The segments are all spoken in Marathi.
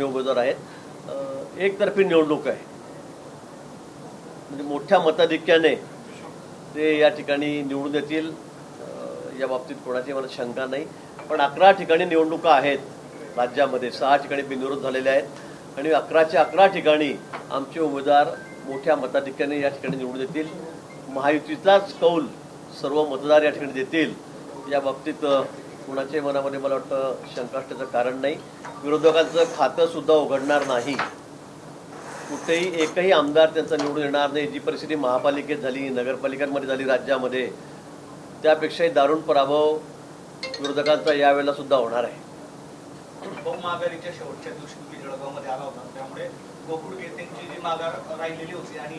दोन्ही उमेदवार आहेत. एकतर्फी निवडणूक आहे, म्हणजे मोठ्या मताधिक्याने ते या ठिकाणी निवडून येतील या बाबतीत कोणाची मला शंका नाही. पण 11 ठिकाणी निवडणुका आहेत राज्यामध्ये, 6 ठिकाणी बिनविरोध झालेल्या आहेत आणि 11च्या 11 ठिकाणी आमचे उमेदवार मोठ्या मताधिक्याने या ठिकाणी निवडून येतील. महायुतीचाच कौल सर्व मतदार या ठिकाणी देतील, या बाबतीत कुणाच्याही मनामध्ये मला वाटतं शंका असण्याचं कारण नाही. विरोधकांचं खातंसुद्धा उघडणार नाही, कुठेही एकही आमदार त्यांचा निवडून येणार नाही. जी परिस्थिती महापालिकेत झाली, नगरपालिकांमध्ये झाली राज्यामध्ये, त्यापेक्षाही दारुण पराभव विरोधकांचा यावेळेला सुद्धा होणार आहे. बहुमाघारीच्या शेवटच्या दिवशी तुम्ही जळगावमध्ये आला होता, त्यामुळे गोकुळ गेतेंची जी माघार राहिलेली होती आणि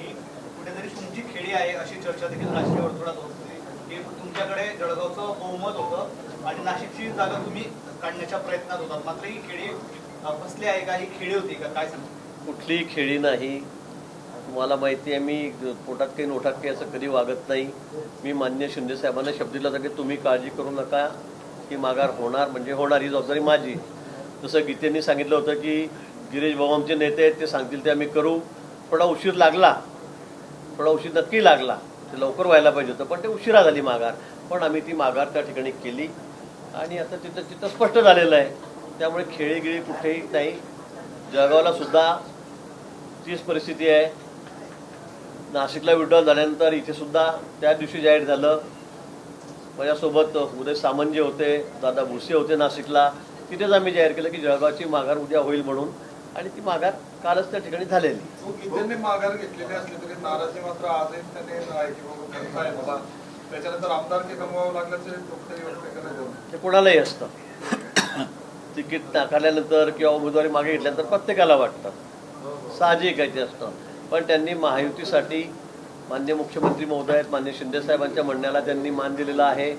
कुठेतरी तुमची खेळी आहे अशी चर्चा देखील राजकीय वर्तुळात होत होती की तुमच्याकडे जळगावचं बहुमत होतं आणि नाशिकची जागा तुम्ही काढण्याच्या प्रयत्नात होतात, मात्र ही खेळी फसली आहे का, ही खेळी होती का, काय सांगता? कुठलीही खेळी नाही. तुम्हाला माहिती आहे मी पोटात काही नोटात काही असं कधी वागत नाही. मी माननीय शिंदे साहेबांना शब्द दिला होता की तुम्ही काळजी करू नका, ही माघार होणार म्हणजे होणार, ही जबाबदारी माझी. जसं गीतेंनी सांगितलं होतं की गिरीश भाऊ आमचे नेते आहेत, ते सांगतील ते आम्ही करू. थोडा उशीर लागला, थोडा उशीर नक्की लागला, ते लवकर व्हायला पाहिजे होतं, पण ते उशिरा झाली माघार. पण आम्ही ती माघार त्या ठिकाणी केली आणि आता तिथं स्पष्ट झालेलं आहे. त्यामुळे खेळीगिळी कुठेही नाही. जळगावला सुद्धा तीच परिस्थिती आहे. नाशिकला विड्रॉल झाल्यानंतर इथे सुद्धा त्या दिवशी जाहीर झालं. माझ्यासोबत उदय सामंत जे होते, दादा भुसे होते नाशिकला, तिथेच आम्ही जाहीर केलं की जळगावची माघार उद्या होईल म्हणून, आणि ती माघार कालच त्या ठिकाणी झालेली. माघार घेतलेली असली तरी नाराजी मात्र आजही त्याने त्याच्यानंतर आमदारकी गमवावं लागल्याचे ते कोणालाही असतं. तिकीट नाकारल्यानंतर किंवा उमेदवारी मागे घेतल्यानंतर प्रत्येकाला वाटतं, साहजिक आहे ते असतं. पण त्यांनी महायुतीसाठी माननीय मुख्यमंत्री महोदय आहेत, माननीय शिंदे साहेबांच्या म्हणण्याला त्यांनी मान दिलेला आहे.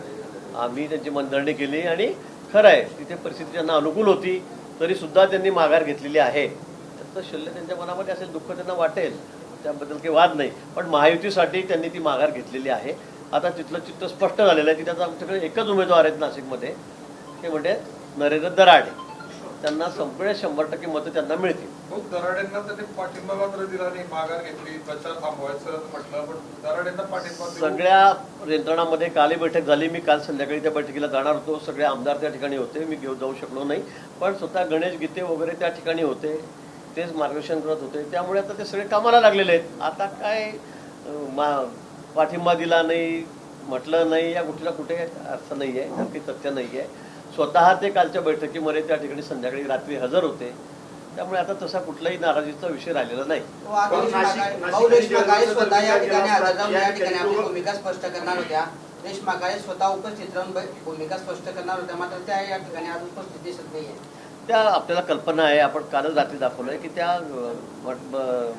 आम्ही त्यांची मनधरणी केली आणि खरं आहे तिथे परिस्थिती त्यांना अनुकूल होती तरीसुद्धा त्यांनी माघार घेतलेली आहे. त्याचं शिल्लक त्यांच्या मनामध्ये असेल, दुःख त्यांना वाटेल, त्याबद्दल काही वाद नाही. पण महायुतीसाठी त्यांनी ती माघार घेतलेली आहे. आता तिथलं चित्र स्पष्ट झालेलं आहे की त्याचा आमच्याकडे एकच उमेदवार आहेत नाशिकमध्ये, ते म्हणजे नरेंद्र दराडे. त्यांना संपूर्ण 100% मतं त्यांना मिळतील. दराडेंना त्यांनी पाठिंबा मात्र दिला नाही, माघार घेतली, प्रचार थांबवायचं म्हटलं, पण दराडेंना पाठिंबा सगळ्या यंत्रणांमध्ये काल बैठक झाली. मी काल संध्याकाळी त्या बैठकीला जाणार होतो. सगळे आमदार त्या ठिकाणी होते, मी घेऊन जाऊ शकलो नाही. पण स्वतः गणेश गीते वगैरे त्या ठिकाणी होते, तेच मार्गदर्शन करत होते. त्यामुळे आता ते सगळे कामाला लागलेले आहेत. आता काय पाठिंबा दिला नाही, म्हटलं नाही, या गोष्टीला कुठे अर्थ नाही आहे, काही तथ्य नाही आहे. स्वतः ते कालच्या बैठकीमध्ये त्या ठिकाणी संध्याकाळी रात्री हजर होते. त्यामुळे आता तसा कुठलाही नाराजीचा विषय राहिलेला नाही. भूमिका स्पष्ट करणार होत्या, रेश्मा काळे स्वतः उपस्थित राहून भूमिका स्पष्ट करणार होत्या, मात्र त्या या ठिकाणी आज उपस्थित दिसत नाहीये. त्या आपल्याला कल्पना आहे, आपण कालच रात्री दाखवलं आहे की त्या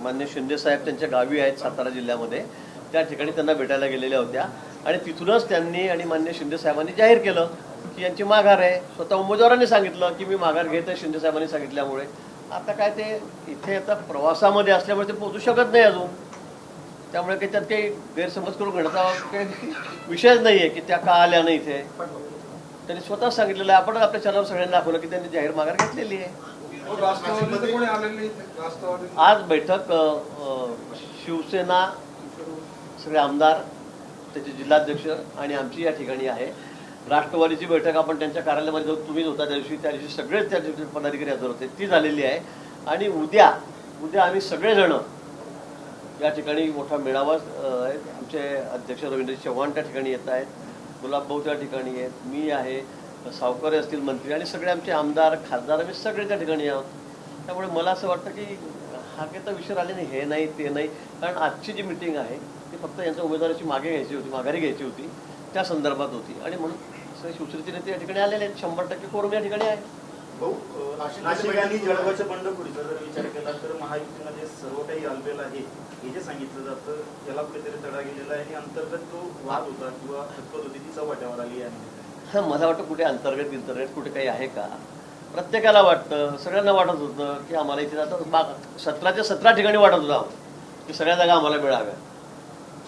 माननीय शिंदे साहेब त्यांच्या गावी आहेत सातारा जिल्ह्यामध्ये, त्या ठिकाणी त्यांना भेटायला गेलेल्या होत्या आणि तिथूनच त्यांनी आणि माननीय शिंदे साहेबांनी जाहीर केलं की यांची माघार आहे. स्वतः उमेदवारांनी सांगितलं की मी माघार घेत आहे शिंदे साहेबांनी सांगितल्यामुळे. आता काय ते इथे आता प्रवासामध्ये असल्यामुळे ते पोहोचू शकत नाही अजून, त्यामुळे काही त्यात काही गैरसमज करून घेण्याचा काही विषयच नाही आहे की त्या का आल्या नाही. इथे त्यांनी स्वतः सांगितलेलं आहे. आपण आपल्या चॅनलवर सगळ्यांना दाखवलं की त्यांनी जाहीर माघार घेतलेली आहे. आज बैठक शिवसेना सगळे आमदार, त्याचे जिल्हाध्यक्ष आणि आमची या ठिकाणी आहे. राष्ट्रवादीची बैठक आपण त्यांच्या कार्यालयामध्ये जाऊ, तुम्हीच होता त्या दिवशी सगळेच त्या दिवशी पदाधिकारी हजर होते, ती झालेली आहे. आणि उद्या आम्ही सगळेजण या ठिकाणी मोठा मेळावा आहे. आमचे अध्यक्ष रवींद्र चव्हाण त्या ठिकाणी येत आहेत, गुलाबभाऊ त्या ठिकाणी आहेत, मी आहे, सावकर असतील मंत्री आणि सगळे आमचे आमदार खासदार, आम्ही सगळे त्या ठिकाणी आहोत. त्यामुळे मला असं वाटतं की हा काही तर विषय आले नाही, हे नाही ते नाही. कारण आजची जी मिटिंग आहे ती फक्त यांच्या उमेदवाराची माघारी घ्यायची होती, त्या संदर्भात होती. आणि म्हणून सगळे शिवसेनेचे नेते या ठिकाणी आलेले आहेत. 100% कोरम या ठिकाणी आहे. नाशिक आणि जळगावच्या बंडखोरीचा जर विचार केला तर महायुतीमध्ये सर्व काही आलेलं आहे हे जे सांगितलं जातं याला कुठेतरी तडा गेलेला आहे आणि अंतर्गत तो वाद होता किंवा हक्कत होती ती चव्हाट्यावर आली आहे. मला वाटतं कुठे अंतर्गत कुठे काही आहे का? प्रत्येकाला वाटतं, सगळ्यांना वाटत होतं की आम्हाला इथे आता 17च्या 17 ठिकाणी वाटत होतं की सगळ्या जागा आम्हाला मिळाव्या.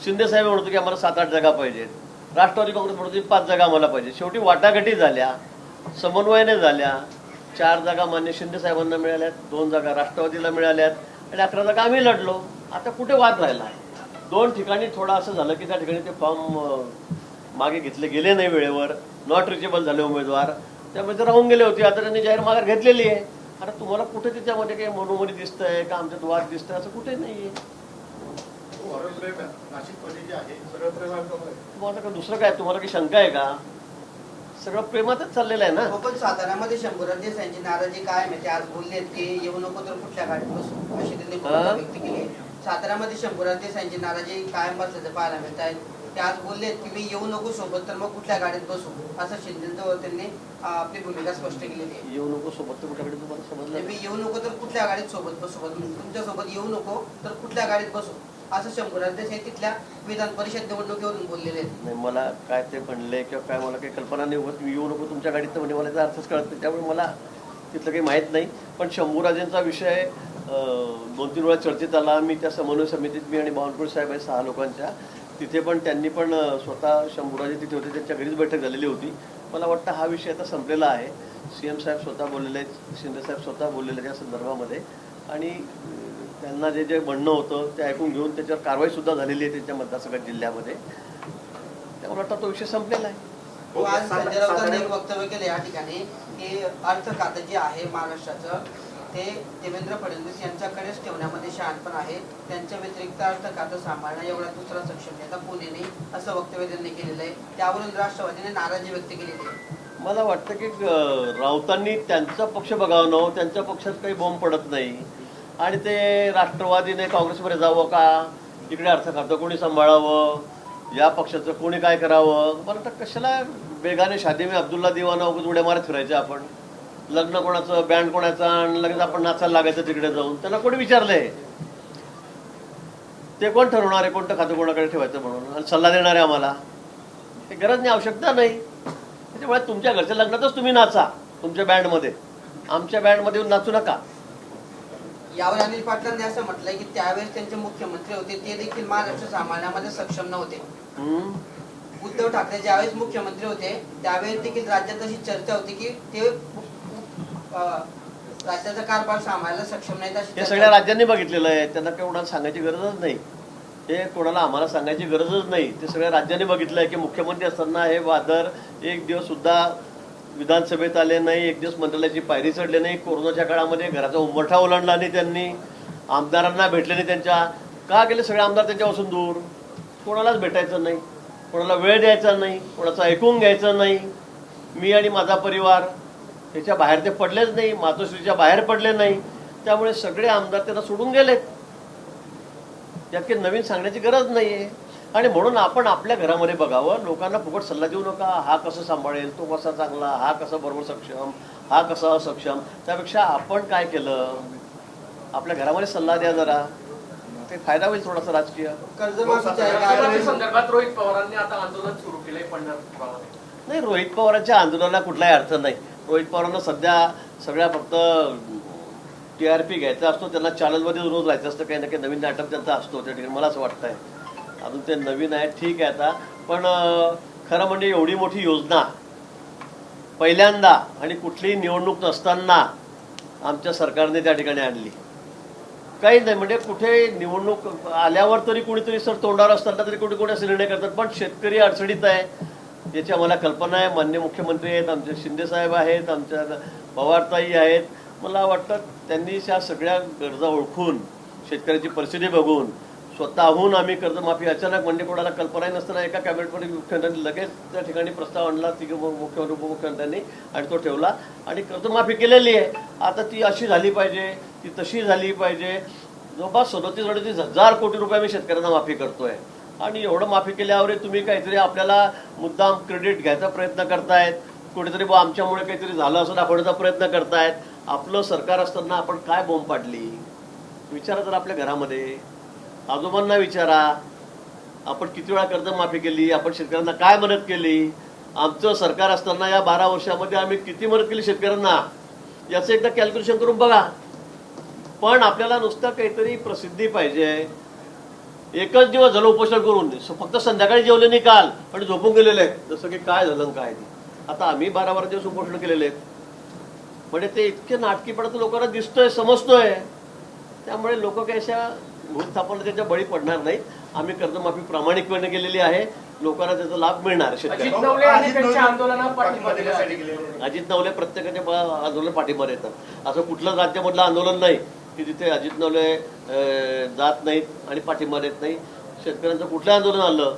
शिंदे साहेब म्हणतो की आम्हाला 7-8 जागा पाहिजेत, राष्ट्रवादी काँग्रेस म्हणतो की 5 जागा आम्हाला पाहिजे. शेवटी वाटाघाटी झाल्या, समन्वयाने झाल्या, 4 जागा मान्य शिंदे साहेबांना मिळाल्यात, 2 जागा राष्ट्रवादीला मिळाल्यात आणि 11 जागा आम्ही लढलो. आता कुठे वाद राहिला आहे? 2 ठिकाणी थोडं असं झालं की त्या ठिकाणी ते फॉर्म मागे घेतले गेले नाही वेळेवर, नॉट रिचेबल झाले उमेदवार, त्यामुळे ते राहून गेले होते. आता त्यांनी जाहीर माघार घेतलेली आहे. आता तुम्हाला कुठे त्याच्यामध्ये काही मनोमनी दिसतंय का आमच्यात वाद दिसतंय? असं कुठे नाही आहे. नाशिकमध्ये जे आहे सगळं प्रेम आहे का? तुम्हाला का दुसरं काय, तुम्हाला काही शंका आहे का? सगळं प्रेमातच चाललेलं आहे ना. हो, पण साताऱ्यामध्ये शंभूराज देसाईंची नाराजी काय माहिती, आज बोललेत की येऊ नको तर कुठल्या गाडीत बसू, अशी त्यांनी भूमिका व्यक्त केली आहे. साताऱ्यामध्ये शंभूराज देसाईंची नाराजी कायम बसल्याचं पाहायला मिळत आहे. ते आज बोललेत की मी येऊ नको सोबत तर मग कुठल्या गाडीत बसू, असं शिंदेजवळ त्यांनी आपली भूमिका स्पष्ट केलेली आहे. येऊ नको सोबत तर कुठल्याकडे तुम्हाला समजलं? मी येऊ नको तर कुठल्या गाडीत सोबत बसू, तुमच्या सोबत येऊ नको तर कुठल्या गाडीत बसू, असं शंभूराज देसाई तिथल्या विधान परिषद निवडणुकीवरून बोललेले आहेत. नाही, मला काय ते म्हणले किंवा काय मला काही कल्पना नाही होत. मी येऊ नको तुमच्या गाडीत तर म्हणजे मला त्याचा अर्थच कळत नाही, त्यामुळे मला तिथलं काही माहीत नाही. पण शंभूराजेंचा विषय 2-3 वेळा चर्चेत आला. मी त्या समन्वय समितीत, मी आणि बावनकुळे साहेब आहे 6 लोकांच्या, तिथे पण त्यांनी पण स्वतः शंभूराजे तिथे होते, त्यांच्या घरीच बैठक झालेली होती. मला वाटतं हा विषय आता संपलेला आहे. CM साहेब स्वतः बोललेले आहेत, शिंदे साहेब स्वतः बोललेले आहेत या संदर्भामध्ये, आणि त्यांना जे जे म्हणणं होतं ते ऐकून घेऊन त्याच्यावर कारवाईसुद्धा झालेली आहे त्यांच्या मतदारसंघात जिल्ह्यामध्ये. त्यामुळे आता तो विषय संपलेला आहे. हो, आज संजय राऊतांनी एक वक्तव्य केलं या ठिकाणी की अर्थ खातं जे आहे महाराष्ट्राचं ते देवेंद्र फडणवीस यांच्याकडेच ठेवण्यामध्ये शहाणपण आहे, त्यांच्या व्यतिरिक्त अर्थ खातं सांभाळणं एवढा दुसरा सक्षम नेता कोणी नाही, असं वक्तव्य त्यांनी केलेलं आहे. त्यावरून राष्ट्रवादीने नाराजी व्यक्त केलेली आहे. मला वाटतं की राऊतांनी त्यांचा पक्ष बघावं न, त्यांच्या पक्षात काही बॉम्ब पडत नाही आणि ते राष्ट्रवादीने काँग्रेसमध्ये जावं का, इकडे अर्थ खातं कोणी सांभाळावं, या पक्षाचं कोणी काय करावं. मला तर कशाला बेगाने शादी में अब्दुल्ला दिवाना उगाच उड्या मारत फिरायचं आपण, लग्न कोणाचं, बँड कोणाचं, आणि लगेच आपण नाचायला लागायचं तिकडे जाऊन. त्यांना कोणी विचारलंय? ते कोण ठरवणार आहे कोणतं खातं कोणाकडे ठेवायचं म्हणून, आणि सल्ला देणार आहे आम्हाला? हे गरज नाही, आवश्यकता नाही. त्याच्यामुळे तुमच्या घरच्या लग्नातच तुम्ही नाचा तुमच्या बँडमध्ये, आमच्या बँडमध्ये येऊन नाचू नका. यावर अनिल पाटलांनी असं म्हटलंय की त्यावेळेस त्यांचे मुख्यमंत्री होते ते देखील महाराष्ट्र सांभाळण्यामध्ये सक्षम नव्हते. उद्धव ठाकरे ज्यावेळेस मुख्यमंत्री होते त्यावेळेस देखील राज्यात अशी चर्चा होती की ते राज्याचा कारभार सांभाळायला सक्षम नाहीत. हे सगळ्या राज्यांनी बघितलेलं आहे, त्यांना काही कोणाला सांगायची गरजच नाही. हे कोणाला आम्हाला सांगायची गरजच नाही. ते सगळ्या राज्यांनी बघितलं आहे की मुख्यमंत्री असताना हे वादळ एक दिवस सुद्धा विधानसभेत आले नाही, एक दिवस मंत्रालयाची पायरी चढले नाही. कोरोनाच्या काळामध्ये घराचा उंबरठा ओलांडला नाही त्यांनी, आमदारांना भेटले नाही. त्यांच्या का गेले सगळे आमदार त्यांच्यापासून दूर? कोणालाच भेटायचं नाही, कोणाला वेळ द्यायचा नाही, कोणाचं ऐकून घ्यायचं नाही. मी आणि माझा परिवार त्याच्या बाहेर ते पडलेच नाही, मातोश्रीच्या बाहेर पडले नाही. त्यामुळे सगळे आमदार त्यांना सोडून गेलेत. यात काही नवीन सांगण्याची गरज नाही आहे. आणि म्हणून आपण आपल्या घरामध्ये बघावं, लोकांना फुकट सल्ला देऊ नका. हा कसं सांभाळेल, तो कसा चांगला, हा कसा बरोबर सक्षम, हा कसा असक्षम. त्यापेक्षा आपण काय केलं, आपल्या घरामध्ये सल्ला द्या जरा, काही फायदा होईल थोडासा राजकीय. कर्जमाफीच्या संदर्भात रोहित पवारांनी आता आंदोलन सुरू केलंय पंढरपुरामध्ये. नाही, रोहित पवारांच्या आंदोलनाला कुठलाही अर्थ नाही. रोहित पवारांना सध्या सगळ्या फक्त TRP घ्यायचा असतो, त्यांना चॅनलमध्ये रोज राहायचं असतं, काही ना काही नवीन नाटक त्यांचा असतो त्या ठिकाणी. मला असं वाटतंय अजून ते नवीन आहे, ठीक आहे आता. पण खरं म्हणजे एवढी मोठी योजना पहिल्यांदा आणि कुठलीही निवडणूक नसताना आमच्या सरकारने त्या ठिकाणी आणली. काही नाही म्हणजे कुठे निवडणूक आल्यावर तरी कुणीतरी सर तोंडावर असताना तरी कोणी असे निर्णय करतात. पण शेतकरी अडचणीत आहे याची आम्हाला कल्पना आहे. मान्य मुख्यमंत्री आहेत, आमचे शिंदे साहेब आहेत, आमच्या पवारताई आहेत. मला वाटतं त्यांनी त्या सगळ्या गरजा ओळखून, शेतकऱ्याची परिस्थिती बघून स्वतःहून आम्ही कर्जमाफी, अचानक म्हणजे कोणाला कल्पनाही नसताना एका कॅबिनेटमध्ये मुख्यमंत्र्यांनी लगेच त्या ठिकाणी प्रस्ताव आणला, मुख्यमंत्री उपमुख्यमंत्र्यांनी, आणि तो ठेवला आणि कर्जमाफी केलेली आहे. आता ती अशी झाली पाहिजे, ती तशी झाली पाहिजे. जवळपास 37-38 कोटी रुपये आम्ही शेतकऱ्यांना माफी करतोय. आणि एवढं माफी केल्यावर तुम्ही काहीतरी आपल्याला मुद्दाम क्रेडिट घ्यायचा प्रयत्न करतायत, कुठेतरी बा आमच्यामुळे काहीतरी झालं असं दाखवण्याचा प्रयत्न करतायत. आपलं सरकार असताना आपण काय बोंब पाडली विचारा तर आपल्या घरामध्ये. आजोबांना विचारा, आपण किती वेळा कर्जमाफी केली, आपण शेतकऱ्यांना काय मदत केली. आमचं सरकार असताना या 12 वर्षामध्ये आम्ही किती मदत केली शेतकऱ्यांना याचं एकदा कॅल्क्युलेशन करून बघा. पण आपल्याला नुसतं काहीतरी प्रसिद्धी पाहिजे. एकच दिवस झालं उपोषण करून, फक्त संध्याकाळी जेवले नाही काल आणि झोपून गेलेले आहेत, जसं की काय झालं काय नाही. आता आम्ही 12-12 दिवस उपोषण केलेले आहेत. म्हणजे ते इतके नाटकीपणा तर लोकांना दिसतोय, समजतोय. त्यामुळे लोक काही अशा भूतथापाला त्याच्या बळी पडणार नाहीत. आम्ही कर्जमाफी प्रामाणिकपणे केलेली आहे, लोकांना त्याचा लाभ मिळणार. अजित शेतकऱ्यांना नवले आणि त्यांच्या आंदोलनाला पाठिंबा दिला देण्यासाठी गेलेले अजित नवले प्रत्येकाच्या आंदोलन पाठिंबा देतात. असं कुठलं राज्यामधलं आंदोलन नाही की जिथे अजित नवले जात नाहीत आणि पाठिंबा देत नाही. शेतकऱ्यांचं कुठलं आंदोलन आलं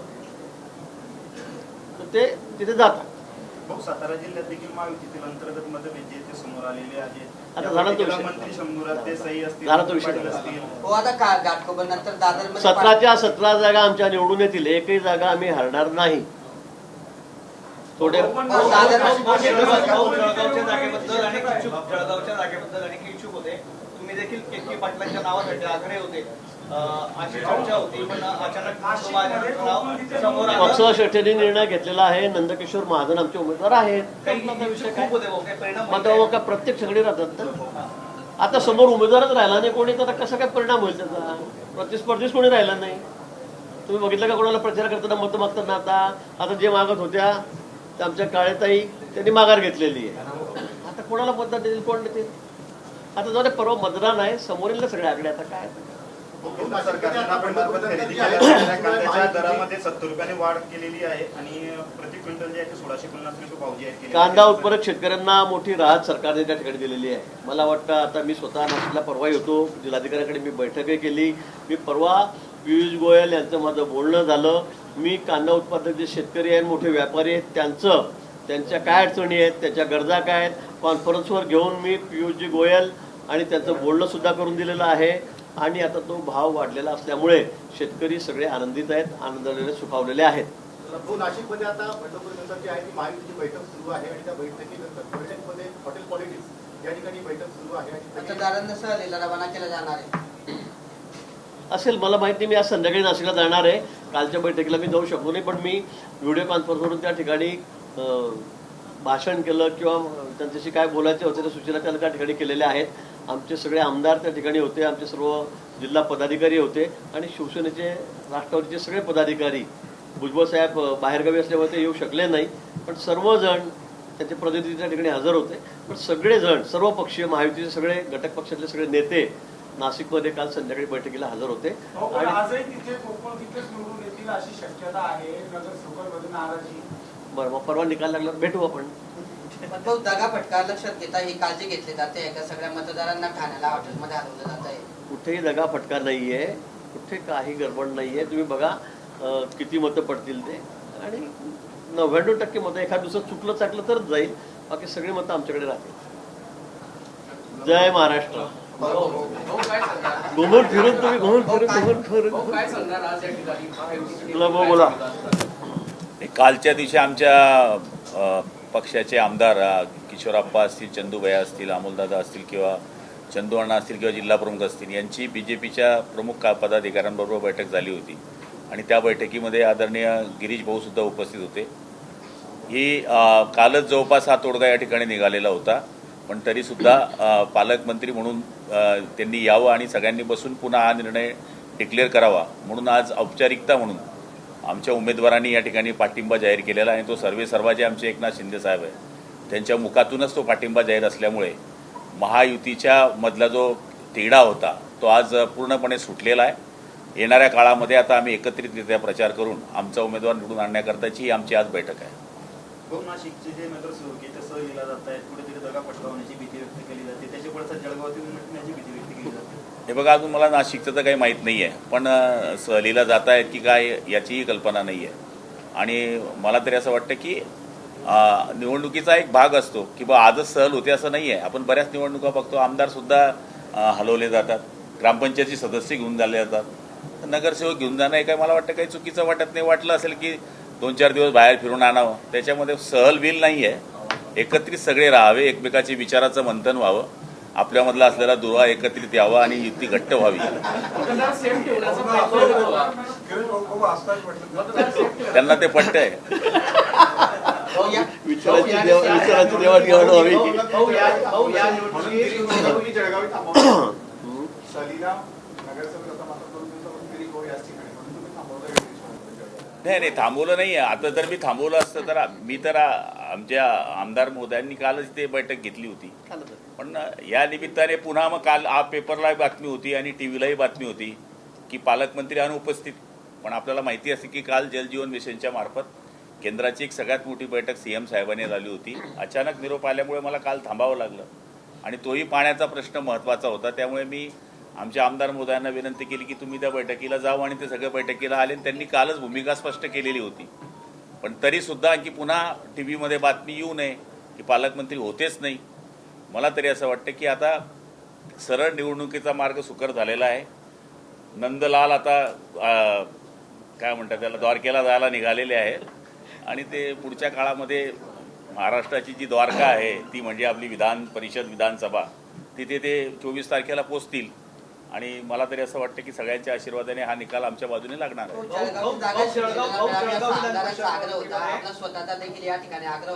तर ते तिथे जातात. भाऊ, सातारा जिल्ह्यात देखील महायुतीतील अंतर्गत मतभेद जे ते समोर आलेले आहेत. आता झाला तो विषय. मंत्री शंभूराज देसाई असतील, झाला तो विषय. पाटील असतील. हो, आता घाटकोपर नंतर दादर 17च्या 17 जागा आमच्या निवडून येतील. एकही जागा आम्ही हरणार नाही. थोडे जळगावच्या जागेबद्दल आणि इच्छुक होते. तुम्ही देखील केके पाटलांच्या नावासाठी आग्रही होते, अशी चर्चा होती. पण अचानक समोर आलं. पक्ष शेट्टीने निर्णय घेतलेला आहे. नंदकिशोर महाजन आमचे उमेदवार आहेत. विषय काय? खूप होते भाऊ, काही परिणाम मग का प्रत्येक सगळे राहतात ना. आता समोर उमेदवारच राहिला नाही कोणी, तर कसा काय परिणाम होईल त्याचा? प्रतिस्पर्धीच कोणी राहिला नाही. तुम्ही बघितलं का कोणाला प्रचार करताना मतं मागताना? आता जे मागत होत्या त्या आमच्या काळेताई त्यांनी माघार घेतलेली आहे. आता कोणाला मतदान देतील, कोण देतील? आता जाऊ दे, परवा मतदान आहे, समोर येईल ना सगळे आकडे. आता काय सरकारने नाफेडमार्फत खरेदी केलेल्या कांद्याच्या दरामध्ये 70 रुपयाने वाढ केलेली आहे आणि प्रति क्विंटल जे आहे ते 1650 रुपये भाव जे आहेत केलेले कांदा आहेत. उत्पादक शेतकऱ्यांना मोठी राहत सरकारने त्या ठिकाणी दिलेली आहे. मला वाटतं आता मी स्वतः नाशिकला परवा येतो, जिल्हाधिकाऱ्यांकडे मी बैठकही केली. मी परवा पियुष गोयल यांचं माझं बोलणं झालं. मी कांदा उत्पादक जे शेतकरी आहेत, मोठे व्यापारी आहेत, त्यांच्या काय अडचणी आहेत, त्यांच्या गरजा काय आहेत, कॉन्फरन्सवर घेऊन मी पियुषजी गोयल आणि त्यांचं बोलणं सुद्धा करून दिलेलं आहे. आणि आता तो भाव वाढलेला असल्यामुळे शेतकरी सगळे आनंदित आहेत, आनंदाने सुखावलेले आहेत. नाशिकमध्ये आता बंडखोरी आहे ती महायुतीची बैठक सुरू आहे आणि त्या बैठकीमध्ये हॉटेल पॉलिटिक्स या ठिकाणी बैठक सुरू आहे आणि दादांना सहलीला रवाना केलं जाणार आहे. असेल, मला माहिती नाही. मी आज संध्याकाळी नाशिकला जाणार आहे. कालच्या बैठकीला मी जाऊ शकलो नाही, पण मी व्हिडिओ कॉन्फरन्सवरून त्या ठिकाणी भाषण केलं किंवा त्यांच्याशी काय बोलायचे होते त्या सूचना त्यांना त्या ठिकाणी केलेल्या आहेत. आमचे सगळे आमदार त्या ठिकाणी होते, आमचे सर्व जिल्हा पदाधिकारी होते आणि शिवसेनेचे, राष्ट्रवादीचे सगळे पदाधिकारी. भुजबळ साहेब बाहेरगावी असल्यामुळे ते येऊ शकले नाही, पण सर्वजण त्यांचे प्रतिनिधी त्या ठिकाणी हजर होते. पण सगळेजण, सर्व पक्षीय महायुतीचे सगळे घटक पक्षातले सगळे नेते नाशिकमध्ये काल संध्याकाळी बैठकीला हजर होते. आणि आजही तिथे कोकण तिथेच निवडून येतील अशी शक्यता आहे. नगरसेवकांमध्ये नाराजी. बरं, मग परवा निकाल लागल्यावर भेटू आपण. पण तो दगा फटका लक्षात घेता ही काळजी घेतली जाते का सगळ्या मतदारांना ठाण्याला हॉटेलमध्ये हलवलं जात आहे? कुठेही दगा फटका नाहीये, कुठे काही गडबड नाहीये. तुम्ही बघा किती मतं पडतील ते, आणि 99% मतं. एखाद दुसरं चुकलं चाकलं तरच जाईल, बाकी सगळी मतं आमच्याकडे राहतील. जय महाराष्ट्र. काय सांगणार? घुमून फिरून तुम्ही घुमून फिरून काय सांगणार आज या ठिकाणी महायुतीने? बोला. कालच्या दिवशी आमच्या पक्षाचे आमदार किशोरप्पा असतील, चंदूभैया असतील, अमोलदादा असतील किंवा चंदू अण्णा असतील किंवा जिल्हा प्रमुख असतील, यांची BJPच्या प्रमुख पदाधिकाऱ्यांबरोबर बैठक झाली होती आणि त्या बैठकीमध्ये आदरणीय गिरीश भाऊ सुद्धा उपस्थित होते. ही कालच जवळपास हा तोडगा या ठिकाणी निघालेला होता, पण तरीसुद्धा पालकमंत्री म्हणून त्यांनी यावं आणि सगळ्यांनी बसून पुन्हा हा निर्णय डिक्लेअर करावा म्हणून आज औपचारिकता म्हणून आमच्या उमेदवारांनी या ठिकाणी पाठिंबा जाहीर केलेला आहे. तो सर्वा जे आमचे एकनाथ शिंदे साहेब आहे त्यांच्या मुखातूनच तो पाठिंबा जाहीर असल्यामुळे महायुतीच्या मधला जो तिढा होता तो आज पूर्णपणे सुटलेला आहे. येणाऱ्या काळामध्ये आता आम्ही एकत्रितरित्या प्रचार करून आमचा उमेदवार निवडून आणण्याकरताची ही आमची आज बैठक आहे. भाऊ, नाशिकचे जे नगरसेवक आहे ते सहलीला जात आहेत, कुठेतरी दगा फटका होण्याची भीती व्यक्त केली जाते, त्याच्या पडसाद जळगावातील उमटण्याची भीती व्यक्त केली जाते. हे बघा, अजून मला नाशिकचं तर काही माहीत नाही आहे, पण सहलीला जात आहेत की काय याचीही कल्पना नाही आहे. आणि मला तरी असं वाटतं की निवडणुकीचा एक भाग असतो की बा आजच सहल होते असं नाही आहे. आपण बऱ्याच निवडणुका बघतो, आमदारसुद्धा हलवले जातात, ग्रामपंचायतचे सदस्य घेऊन झाले जातात, नगरसेवक घेऊन जाणं हे काय मला वाटतं काही चुकीचं वाटत नाही. वाटलं असेल की 2-4 दिवस बाहेर फिरून आणावं, त्याच्यामध्ये सहल बिल नाही आहे. एकत्रित सगळे राहावे, एकमेकाची विचाराचं मंथन व्हावं, आपल्यामधला असलेला दुवा एकत्रित यावा आणि युती घट्ट व्हावी. मतदार सेफ ठेवण्याचा प्रयत्न होता. त्यांना ते पटतंय. विचाराची देवाणघेवाण व्हावी. जळगावी थांबवलं सहलीला नगरसेवक आता मात्र 2 दिवसापासून गिरीश भाऊ याच ठिकाणी म्हणून तुम्ही थांबवलं. नाही थांबवलं नाही आहे. आता जर मी थांबवलं असतं तर मी तर आमच्या आमदार महोदयांनी कालच ते बैठक घेतली होती. झालं तर. पण या निमित्ताने पुन्हा मग काल पेपरला बातमी होती आणि टी व्हीलाही बातमी होती की पालकमंत्री अनुपस्थित. पण आपल्याला माहिती असते की काल जलजीवन मिशनच्या मार्फत केंद्राची एक सगळ्यात मोठी बैठक CM साहेबांनी झाली होती. अचानक निरोप आल्यामुळे मला काल थांबावं लागलं आणि तोही पाण्याचा प्रश्न महत्त्वाचा होता. त्यामुळे मी आमच्या आमदार महोदयांना विनंती केली की तुम्ही त्या बैठकीला जाऊ आणि ते सगळ्या बैठकीला आले. त्यांनी कालच भूमिका स्पष्ट केलेली होती. पण तरीसुद्धा की पुन्हा टी व्हीमध्ये बातमी येऊ नये की पालकमंत्री होतेच नाही. मला तरी असं वाटतं की आता सरळ निवडणुकीचा मार्ग सुकर झालेला आहे. नंदलाल आता काय म्हणतात त्याला द्वारकेला जायला निघालेले आहेत आणि ते पुढच्या काळामध्ये महाराष्ट्राची जी द्वारका आहे ती म्हणजे आपली विधान परिषद विधानसभा तिथे ते 24 तारखेला पोचतील आणि मला तरी असं वाटतं की सगळ्यांच्या आशीर्वादाने हा निकाल आमच्या बाजूने लागणार आहे.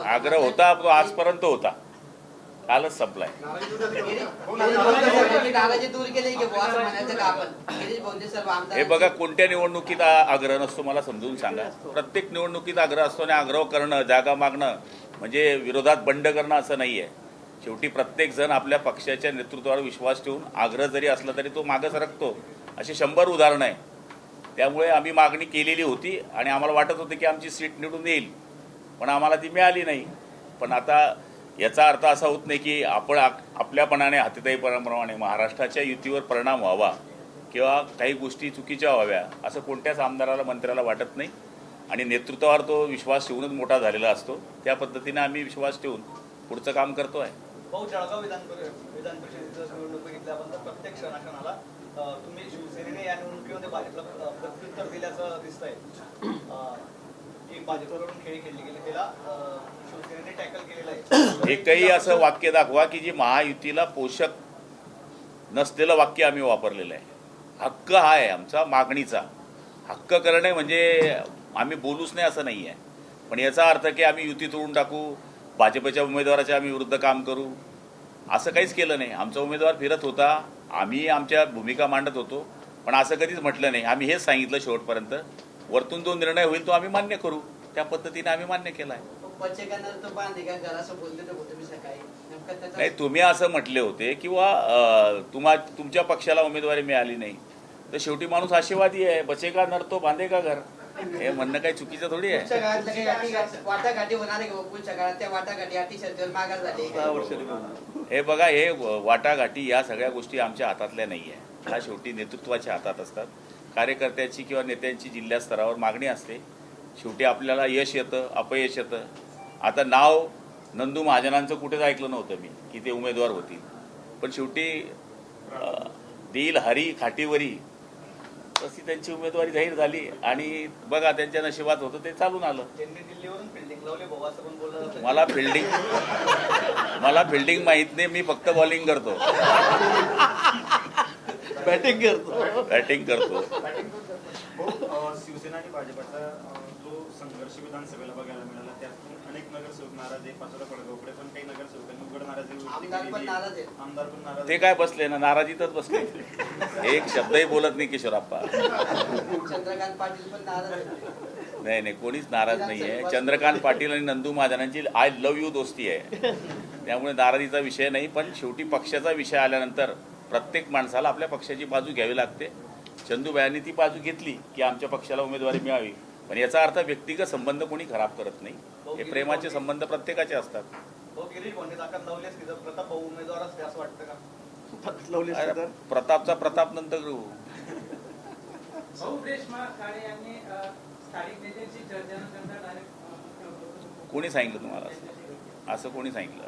आग्रह होता तो आजपर्यंत होता, कालच संपलाय. हे बघा कोणत्या निवडणुकीत आग्रह नसतो मला समजून सांगा. प्रत्येक निवडणुकीत आग्रह असतो आणि आग्रह करणं जागा मागणं म्हणजे विरोधात बंड करणं असं नाही आहे. शेवटी प्रत्येक जण आपल्या पक्षाच्या नेतृत्वावर विश्वास ठेवून आग्रह जरी असला तरी तो मागं सरकतो. अशी 100 उदाहरणं आहे. त्यामुळे आम्ही मागणी केलेली होती आणि आम्हाला वाटत होतं की आमची सीट निवडून येईल पण आम्हाला ती मिळाली नाही. पण आता याचा अर्थ असा होत नाही की आपण आपल्यापणाने हातीताईपणाप्रमाणे महाराष्ट्राच्या युतीवर परिणाम व्हावा किंवा काही गोष्टी चुकीच्या व्हाव्या असं कोणत्याच आमदाराला मंत्र्याला वाटत नाही आणि नेतृत्वावर तो विश्वास ठेवूनच मोठा झालेला असतो. त्या पद्धतीने आम्ही विश्वास ठेवून पुढचं काम करतो आहे. भाऊ जळगाव विधान परिषदेचं निवडणूक बघितल्यानंतर प्रत्येक क्षणाक्षणाला तुम्ही शिवसेनेने या निवडणुकीमध्ये भाजपला प्रत्युत्तर दिल्याचं दिसतंय की भाजपकडून खेळी खेळली गेली त्याला शिवसेनेने टॅकल केलेलं आहे. एकही असं वाक्य दाखवा की जे महायुतीला पोषक नसलेलं वाक्य आम्ही वापरलेलं आहे. हक्क हा आहे आमचा मागणीचा. हक्क करणे म्हणजे आम्ही बोलूच नाही असं नाही आहे. पण याचा अर्थ की आम्ही युती तोडून टाकू, भाजपच्या उमेदवाराच्या आम्ही विरुद्ध काम करू असं काहीच केलं नाही. आमचा उमेदवार फिरत होता, आम्ही आमच्या भूमिका मांडत होतो पण असं कधीच म्हटलं नाही. आम्ही हेच सांगितलं शेवटपर्यंत वरतून जो निर्णय होईल तो आम्ही मान्य करू. त्या पद्धतीने आम्ही मान्य केला आहे. नाही तुम्ही असं म्हटले होते किंवा तुमच्या पक्षाला उमेदवारी मिळाली नाही तर शेवटी माणूस आशावादी आहे. बचेगा नर तो बांधेगा घर हे म्हणणं काही चुकीचं थोडी आहे. हे बघा हे वाटाघाटी या सगळ्या गोष्टी आमच्या हातातल्या नाही आहे. हा शेवटी नेतृत्वाच्या हातात असतात. कार्यकर्त्याची किंवा नेत्यांची जिल्हा स्तरावर मागणी असते. शेवटी आपल्याला यश येतं अपयश येतं. आता नाव नंदू महाजनांचं कुठेच ऐकलं नव्हतं मी की ते उमेदवार होतील पण शेवटी दिल हरी खाटीवरी तशी त्यांची उमेदवारी जाहीर झाली आणि बघा त्यांच्या नशिबात होतं ते चालून आलं. त्यांनी दिल्लीवरून फिल्डिंग लावले भाऊ असं पण बोललं. मला फिल्डिंग माहित नाही. मी फक्त बॉलिंग करतो, बॅटिंग करतो. शिवसेना आणि भाजपचा जो संघर्ष विधानसभेला बघायला मिळाला त्यातून अनेक नगरसेवक नाराज आहे. पाचोरा पडगावकडे पण काही नगरसेवकांनी उघड नाराजी आमदार पण नाराज. ते काय बसले ना नाराजीतच बसले. एक शब्दही बोलत नाही किशोरप्पा. चंद्रकांत पाटील पण नाराज आहे. नाही कोणीच नाराज नाही आहे. चंद्रकांत पाटील आणि नंदू महाजनांची आय लव्ह यू दोस्ती आहे. त्यामुळे नाराजीचा विषय नाही. पण शेवटी पक्षाचा विषय आल्यानंतर प्रत्येक माणसाला आपल्या पक्षाची बाजू घ्यावी लागते. चंदूबायांनी ती बाजू घेतली की आमच्या पक्षाला उमेदवारी मिळावी. पण याचा अर्थ व्यक्तिगत संबंध कोणी खराब करत नाही. हे प्रेमाचे संबंध प्रत्येकाचे असतात. गिरीश भाऊंनी ताकद लावली असती तर प्रताप भाऊ उमेदवार असते असं वाटतं का? प्रतापचा प्रताप नंतर घेऊ. कोणी सांगितलं तुम्हाला असं कोणी सांगितलं?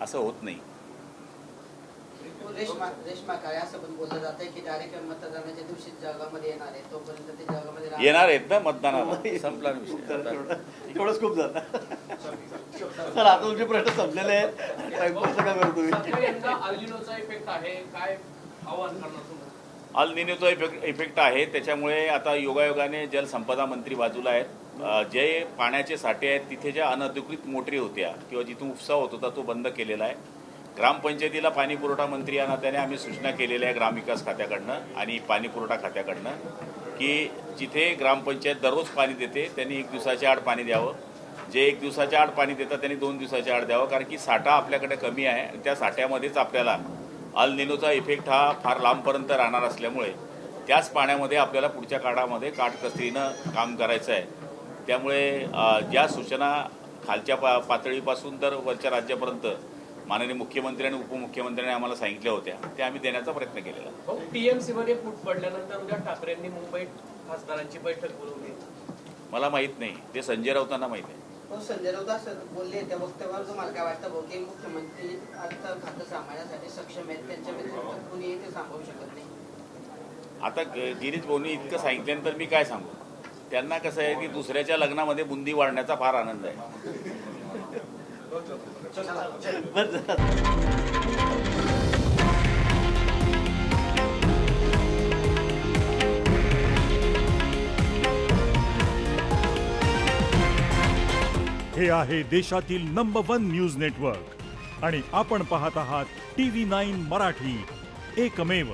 असं होत नाही. रेश्मा काळे असं पण बोललं जात आहे की डायरेक्ट मतदानाच्या दिवशी जळगावमध्ये येणार आहे. तोपर्यंत ते जळगावमध्ये येणार आहेत ना मतदानाला. संपला विषय. एवढंच खूप झालं. सर आता तुमचे प्रश्न संपलेले आहेत. टाइमपास का करतो तुम्ही? अल्निनोचा इफेक्ट आहे काय आव्हान करणार तुम्ही? अल निनोचा इफेक्ट आहे. त्याच्यामुळे आता योगायोगाने जलसंपदा मंत्री बाजूला आहेत. जे पाण्याचे साठे आहेत तिथे ज्या अनधिकृत मोटरी होत्या किंवा जिथून उपसा होत होता तो बंद केलेला आहे. ग्रामपंचायतीला पाणी पुरवठा मंत्री या नात्याने आम्ही सूचना केलेल्या आहे ग्रामविकास खात्याकडनं आणि पाणी पुरवठा खात्याकडनं की जिथे ग्रामपंचायत दररोज पाणी देते त्यांनी 1 दिवसाच्या आड पाणी द्यावं जे 1 दिवसाच्या आड पाणी देतात त्यांनी 2 दिवसाच्या आड द्यावं, कारण की साठा आपल्याकडे कमी आहे. त्या साठ्यामध्येच आपल्याला अल निनोचा इफेक्ट हा फार लांबपर्यंत राहणार असल्यामुळे त्याच पाण्यामध्ये आपल्याला पुढच्या काळामध्ये काटकसरीनं काम करायचं आहे. त्यामुळे ज्या सूचना खालच्या पातळीपासून तर वरच्या राज्यापर्यंत माननीय मुख्यमंत्री आणि उपमुख्यमंत्र्यांनी आम्हाला सांगितल्या होत्या त्या आम्ही देण्याचा प्रयत्न केलेला. टीएमसी मध्ये फूट पडल्यानंतर उद्या ठाकरेंनी मुंबईत खासदारांची बैठक बोलवली. मला माहीत नाही, ते संजय राऊतांना माहीत आहे. संजय राऊत असं बोलले त्या वक्तव्यावर तुम्हाला काय वाटतं भाऊ की मुख्यमंत्री अर्थ खातं सांभाळण्यासाठी सक्षम आहेत, त्यांच्या व्यतिरिक्त कुणीही ते सांभाळू शकत नाही? आता गिरीश भाऊंनी इतकं सांगितल्यानंतर मी काय सांगू. त्यांना कसं आहे की दुसऱ्याच्या लग्नामध्ये बुंदी वाढण्याचा फार आनंद आहे. हे आहे देशातील नंबर 1 न्यूज नेटवर्क आणि आपण पाहत आहात TV9 मराठी, एकमेव.